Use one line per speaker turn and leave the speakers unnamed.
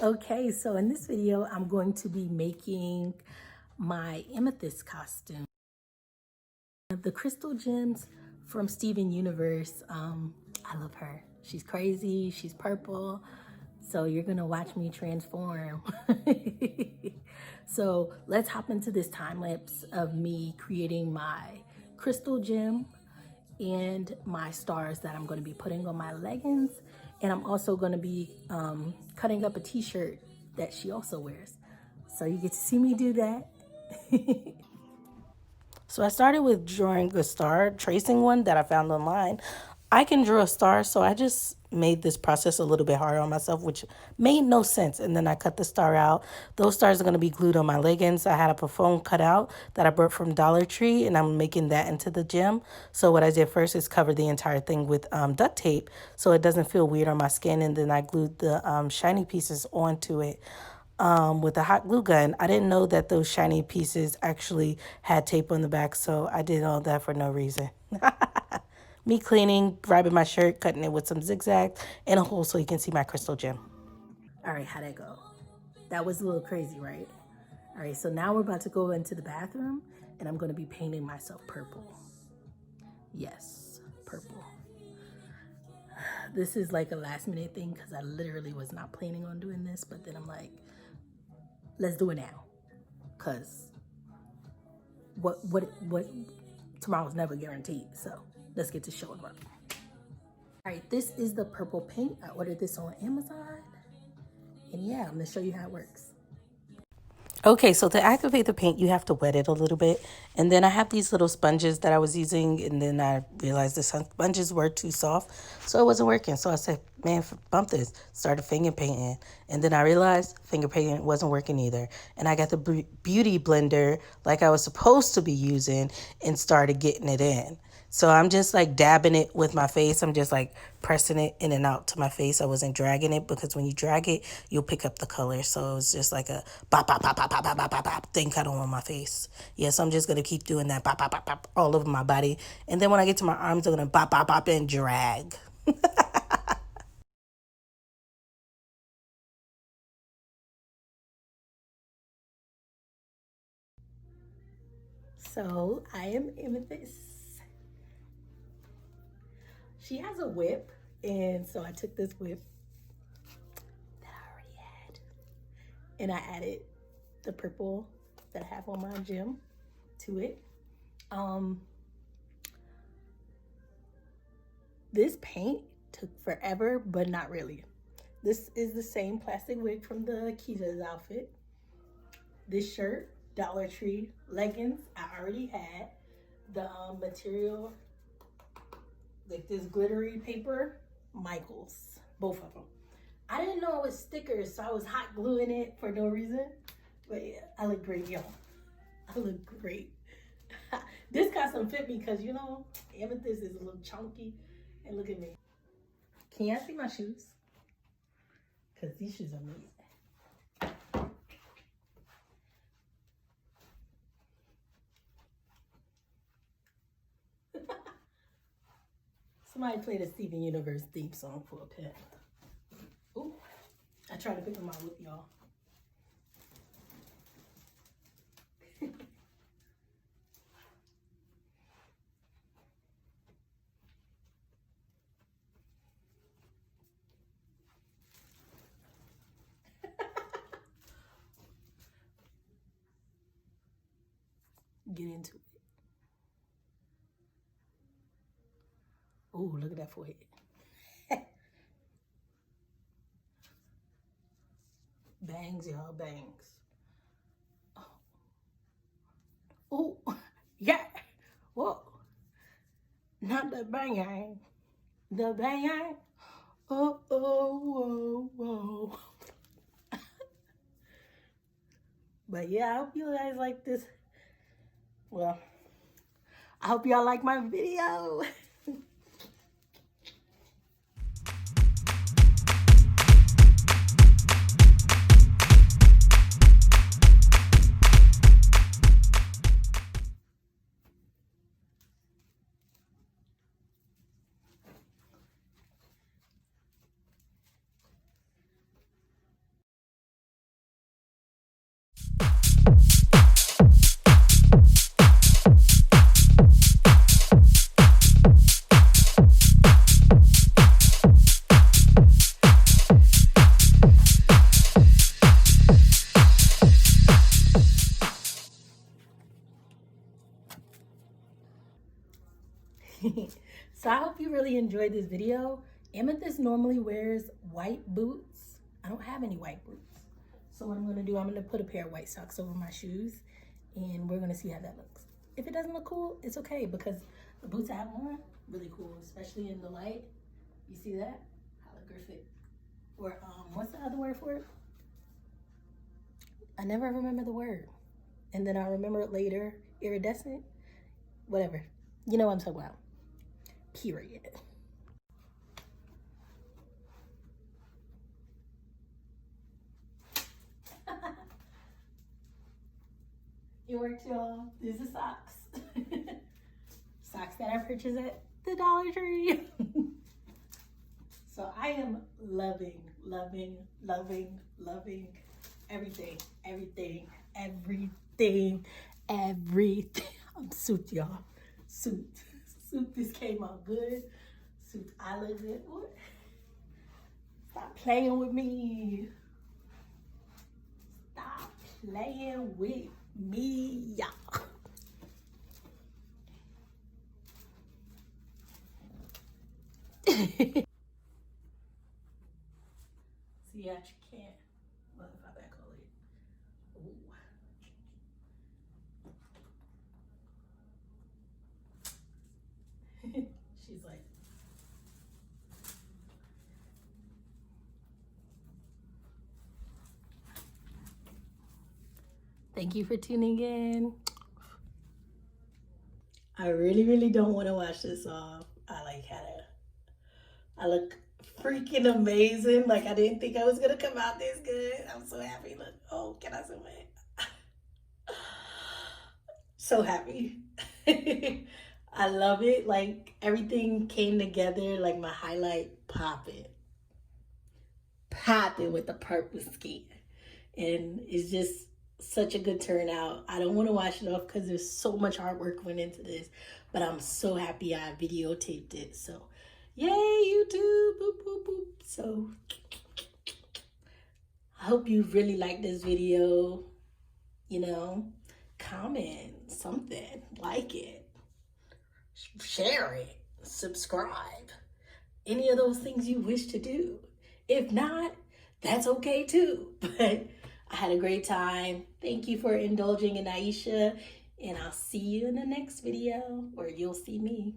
Okay, so in this video, I'm going to be making my Amethyst costume. The crystal gems from Steven Universe, I love her. She's crazy, she's purple, so you're gonna watch me transform. So let's hop into this time lapse of me creating my crystal gem and my stars that I'm gonna be putting on my leggings. And I'm also gonna be cutting up a t-shirt that she also wears. So you get to see me do that. So I started with drawing a star, tracing one that I found online. I can draw a star, so I just made this process a little bit harder on myself, which made no sense. And then I cut the star out. Those stars are going to be glued on my leggings. I had a phone cut out that I bought from Dollar Tree, and I'm making that into the gem. So what I did first is cover the entire thing with duct tape so it doesn't feel weird on my skin. And then I glued the shiny pieces onto it with a hot glue gun. I didn't know that those shiny pieces actually had tape on the back, so I did all that for no reason. Me cleaning, grabbing my shirt, cutting it with some zigzags, and a hole so you can see my crystal gem. All right, how'd that go? That was a little crazy, right? All right, so now we're about to go into the bathroom, and I'm going to be painting myself purple. Yes, purple. This is like a last minute thing because I literally was not planning on doing this, but then I'm like, let's do it now, because what tomorrow's never guaranteed. So let's get to showing up. All right, this is the purple paint. I ordered this on Amazon, and yeah, I'm gonna show you how it works. Okay, so to activate the paint, you have to wet it a little bit. And then I have these little sponges that I was using, and then I realized the sponges were too soft, so it wasn't working. So I said, man, bump this. Started finger painting. And then I realized finger painting wasn't working either. And I got the beauty blender like I was supposed to be using and started getting it in. So I'm just like dabbing it with my face. I'm just like pressing it in and out to my face. I wasn't dragging it because when you drag it, you'll pick up the color. So it was just like a bop, bop, bop, bop, bop, bop, bop, bop, bop thing kind of on my face. Yeah, so I'm just going to keep doing that bop, bop, bop, bop all over my body. And then when I get to my arms, I'm going to bop, bop, bop and drag. So I am Amethyst. She has a whip, and so I took this whip that I already had, and I added the purple that I have on my gem to it. This paint took forever, but not really. This is the same plastic wig from the Kita's outfit. This shirt, Dollar Tree. Leggings, I already had. The material, like this glittery paper, Michael's, both of them. I didn't know it was stickers, so I was hot gluing it for no reason. But yeah, I look great, y'all. I look great. This costume fit me because, you know, Amethyst is a little chunky. And look at me. Can y'all see my shoes? Because these shoes are made. Somebody played a Steven Universe theme song for a pet. Ooh, I tried to pick them out with y'all. Get into it. Ooh, look at that forehead. Bangs, y'all, bangs. Oh, yeah. Whoa. Not the bang. The bang. Oh, whoa, whoa. But yeah, I hope you guys like this. Well, I hope y'all like my video. So I hope you really enjoyed this video. Amethyst normally wears white boots. I don't have any white boots. So what I'm gonna do, I'm gonna put a pair of white socks over my shoes and we're gonna see how that looks. If it doesn't look cool, it's okay because the boots I have on, really cool, especially in the light. You see that? Holographic. Or what's the other word for it? I never remember the word. And then I'll remember it later. Iridescent? Whatever. You know what I'm talking about. Period. It worked, y'all. These are socks. Socks that I purchased at the Dollar Tree. So I am loving, loving, loving, loving everything, everything, everything, everything. I'm suit, y'all. Suit. Suit, this came out good. Suit, I look good. What? Stop playing with me. Stop playing with me, y'all. See, I can't. What if I back all it? Ooh. She's like, thank you for tuning in. I really, really don't want to wash this off. I look freaking amazing. Like, I didn't think I was going to come out this good. I'm so happy. Look, oh, can I zoom in? So happy. I love it. Like, everything came together. Like, my highlight popping with the purple skin. And it's just such a good turnout. I don't want to wash it off because there's so much hard work went into this. But I'm so happy I videotaped it. So, yay, YouTube. Boop, boop, boop. So, I hope you really liked this video. You know, comment something, like it, share it, subscribe, any of those things you wish to do. If not, that's okay too. But I had a great time. Thank you for indulging in Aisha, and I'll see you in the next video, or you'll see me.